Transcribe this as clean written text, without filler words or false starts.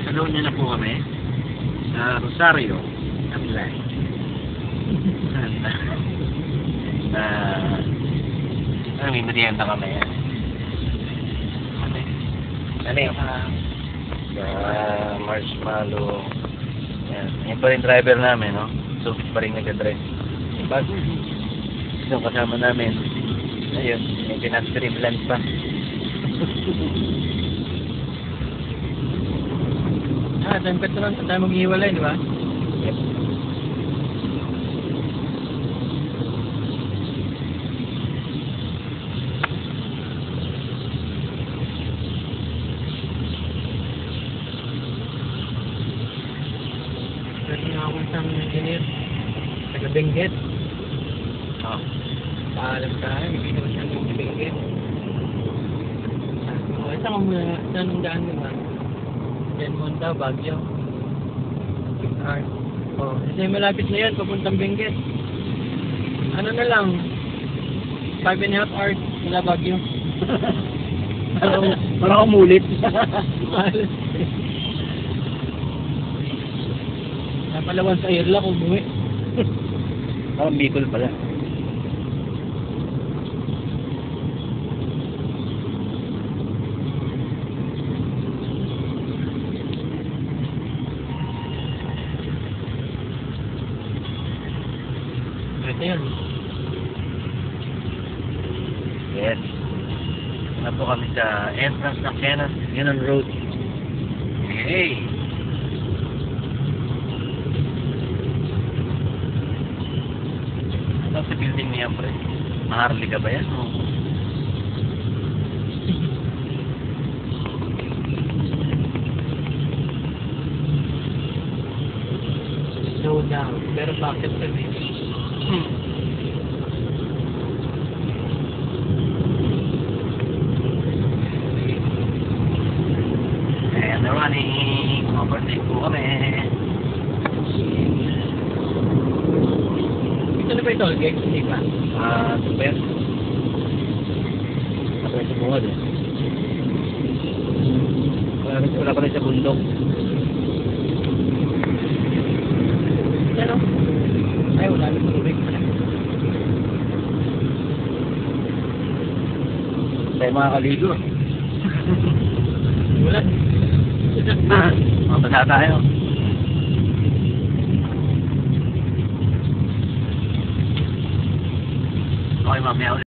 Nasa Doña na po kami. Sa Rosario. Abilay. May merienda kami. Ano yung marshmallow. Yan pa rin driver namin, no? Sukit pa rin nag-drive. Bag. Yung kasama namin. Ayun, may pinag-tribland pa. Time cut na lang. Tayo maghiwalay, di ba? Yep. Pwede nga akong isang engineer. Taga-Benguet. Oh. Paalam tayo. Hindi naman siya ng Benguet. Saan ang daan mo ba? Denmon daw, Baguio. Oh, kasi malapit na yan, papuntang Benguet. Ano na lang, 5.5 hours mula Baguio. Parang umulit. Napalawan sa Irla kung umuwi. Parang Bicol pala. Ito yun. Yes. Na po kami sa entrance ng Cannon Road. Hey! Ano sa building niya, pre? Maharli ka ba yan? Slow down. Pero bakit pa rin? And they're running. Overtake po kami. Ito na ba ito? Hindi pa? Ito ba yan? Ako yung sumungad eh. Wala pa rin sa bundok. Ano? Ay, wala rin tubig. Tayo makakaligo. Wala. Mabasa tayo. Okay, mamaya ulit.